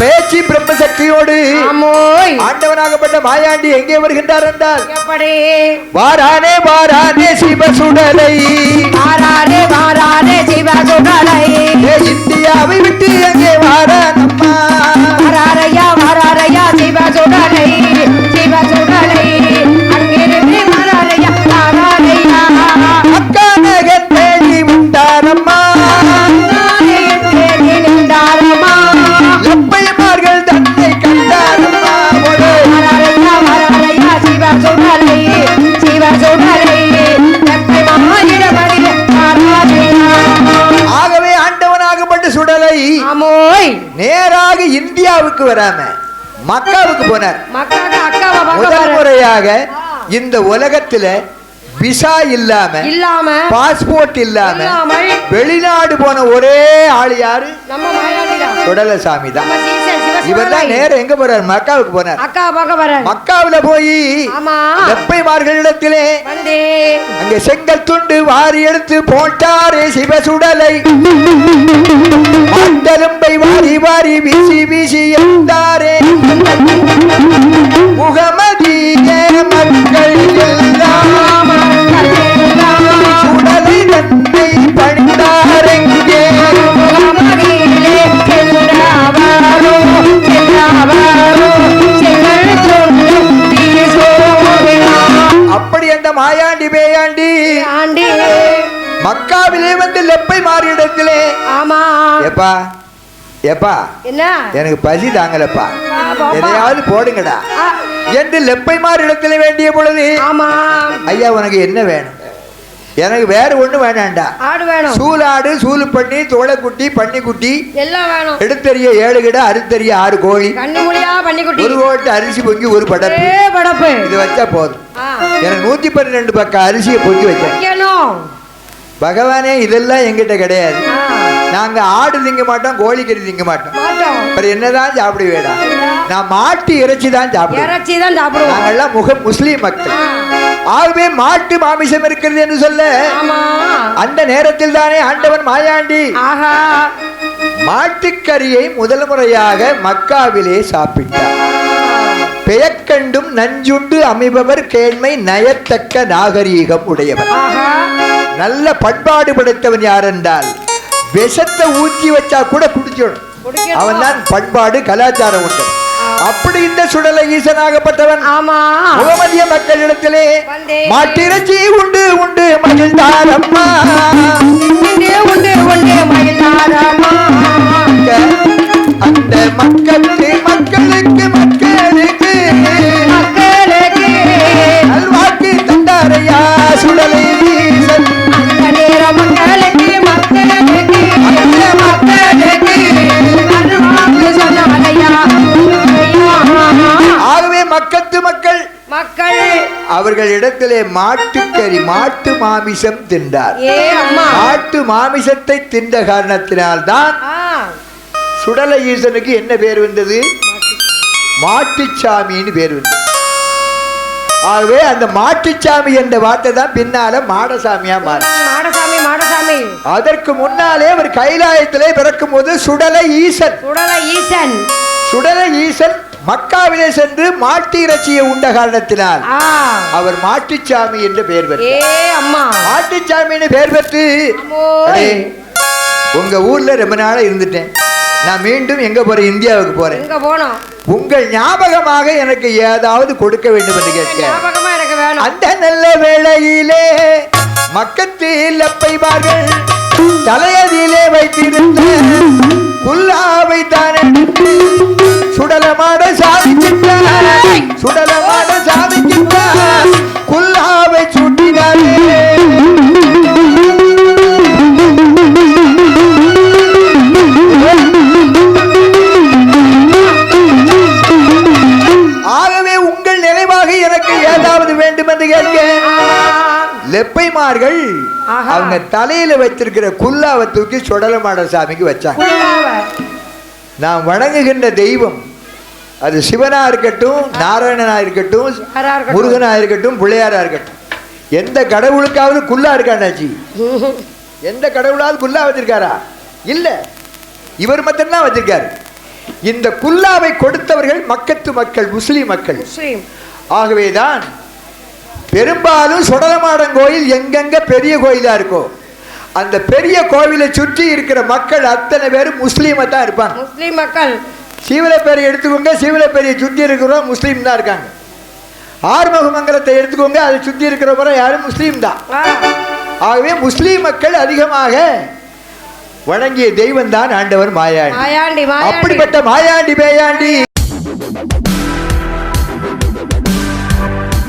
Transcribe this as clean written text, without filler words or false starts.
பேச்சு பிரம்மசக்தியோடு ஆண்டவனாகப்பட்ட மாயாண்டி எங்கே வருகின்றார் என்றால் வாரானே வாரானே சிவசுடலை இந்தியாவை விட்டு எங்கே வாரானம்மா வாராரையா சிவசுடலை அங்கிருந்து வாராரையா அக்கா நகர் தேடி உண்டாரம்மா எப்பைமார்கள் தன்னை கண்டாரம்மா ஆகவே ஆண்டவனாகப்பட்ட சுடலை நேராக இந்தியாவுக்கு வராம மக்காவுக்கு போனார். முதல் முறையாக இந்த உலகத்துல விசா இல்லாம பாஸ்போர்ட் இல்லாம வெளிநாடு போன ஒரே ஆள் யாரு? சுடலசாமி தான். இவர் தான் நேரம் எங்க போறார்? மக்காவுக்கு போனார். மக்காவுல போய் வெப்பைமார்களிடத்திலே அங்க செங்கல் துண்டு வாரி எடுத்து போட்டாரே சிவசுடலை. மாட்டெலும்பை வாரி வாரி வீசி வீசி இருந்தாரே முகமதிய மக்கள் எல்லாம் சுடலை தன்னை பணிந்தாரெங்கே அப்படி அந்த மாயாண்டி பேயாண்டி மக்காவிலே வந்து லெப்பை மாறிடத்திலே எப்பா எப்பா எனக்கு பசி தாங்கலப்பா எதையாவது போடுங்கடா என்று லெப்பை மாறிடத்திலே வேண்டிய பொழுது ஐயா உனக்கு என்ன வேணும்? எனக்கு வேற ஒண்ணு வேணாண்டா. சூலாடு சூலு பண்ணி தோளைக்குட்டி பன்னிக்குட்டி எல்லாம் வேணும். எடுத்தறிய 7 கிட அறுத்தறிய 6 கோழி ஒரு ஓட்டு அரிசி பொங்கி ஒரு படப்பு இது வச்சா போதும். எனக்கு 112 பக்கம் அரிசியை பொங்கி வச்சேன். பகவானே இதெல்லாம் எங்கிட்ட கிடையாது. நாங்க ஆடு திங்க மாட்டோம், கோழிக்கறி திங்க மாட்டோம். என்னதான் சாப்பிடுவேடா? நான் மாட்டு இறைச்சி தான் சாப்பிடுவேன். நாங்கெல்லாம் முஸ்லீம் மக்கள். ஆகவே மாட்டு மாமிசம் இருக்கிறது என்று சொல்ல அந்த நேரத்தில் தானே ஆண்டவன் மாயாண்டி மாட்டுக்கறியை முதல் முறையாக மக்காவிலே சாப்பிட்டார். பெயக்கண்டும் நஞ்சுண்டு அமைபவர் கேண்மை நயத்தக்க நாகரீகம் உடையவர். நல்ல பண்பாடு படைத்தவன் யார் என்றால் விஷத்தை ஊற்றி வச்சா கூட குடிச்சிடும். அவன் தான் பண்பாடு கலாச்சாரம் உண்டு. அப்படி இந்த சுடலை ஈசனாகப்பட்டவன் முகமதிய மக்களிடத்திலே மாட்டிறைச்சி உண்டு உண்டு மகிழ்ந்தாரம்மா அந்த மக்களுக்கு மக்களுக்கு மக்களுக்கு நல்வாக்கு தந்தாரையா சுடலை ஈசன். ஆகவே மக்கத்து மக்கள் அவர்கள் இடத்திலே மாட்டுக்கறி மாட்டு மாமிசம் தின்றார். மாட்டு மாமிசத்தை தின்ற காரணத்தினால்தான் சுடலை ஈசனுக்கு என்ன பேர் வந்தது? மாட்டுச்சாமின்னு பேர் வந்தது. ஆகவே அந்த மாட்டுச்சாமி என்ற வார்த்தை தான் பின்னால மாடசாமியா மாறி. அதற்கு முன்னாலே அவர் கைலாயத்திலே பிறக்கும் போது சுடலை ஈசன் மக்காவிலே சென்று மாட்டு இறைச்சியை உண்ட காரணத்தினால் அவர் மாட்டுச்சாமி என்று பெயர் பெற்றார். மாட்டுச்சாமின்னு பெயர் பெற்று உங்க ஊர்ல ரொம்ப நாளா இருந்துட்டேன். நான் மீண்டும் எங்க போறேன்? இந்தியாவுக்கு போறேன். உங்கள் ஞாபகமாக எனக்கு ஏதாவது கொடுக்க வேண்டும் என்று கேட்க அந்த நல்ல வேளையிலே மக்கத்தில் லெப்பைமார்கள் தலையதிலே வைத்திருந்த குல்லாவை தானே சுடலமாட சாதிக்கின்றார். சுடலமாட சாதிக்கின்றார் குல்லாவை சுட்டினாரே. ஆகவே உங்கள் நினைவாக எனக்கு ஏதாவது வேண்டும் என்று கேட்க லெப்பைமார்கள் அவங்க தலையில வச்சிருக்கிற குல்லாவை தூக்கி சுடலமாட சாமிக்கு வச்சாங்க. நாம் வணங்குகின்ற தெய்வம் அது சிவனா இருக்கட்டும், நாராயணனா இருக்கட்டும், முருகனா இருக்கட்டும், பிள்ளையாரா இருக்கட்டும், எந்த கடவுளுக்காவது குல்லா இருக்காண்டாச்சு? எந்த கடவுளாவது குல்லா வச்சிருக்காரா? இல்ல, இவர் மட்டும்தான் வச்சிருக்காரு. இந்த குல்லாவை கொடுத்தவர்கள் மக்கத்து மக்கள், முஸ்லிம் மக்கள். முஸ்லிம். ஆகவேதான் பெரும்பாலும் சுடலமாடன் கோயில் எங்கெங்க பெரிய கோயிலா இருக்கோ அந்த பெரிய கோவிலை சுற்றி இருக்கிற மக்கள் அத்தனை பேரும் முஸ்லீமா தான் இருப்பாங்க. முஸ்லிம் மக்கள். சீவலப்பேரி எடுத்துக்கோங்க, சீவலப்பேரியை சுற்றி இருக்கிறவங்க முஸ்லீம் தான் இருக்காங்க. ஆறுமுகமங்கலத்தை எடுத்துக்கோங்க, அதை சுற்றி இருக்கிறவங்க யாரும் முஸ்லீம் தான். ஆகவே முஸ்லீம் மக்கள் அதிகமாக வணங்கிய தெய்வம் தான் ஆண்டவர் மாயாண்டி. மாயாண்டி. அப்படிப்பட்ட மாயாண்டி பேயாண்டி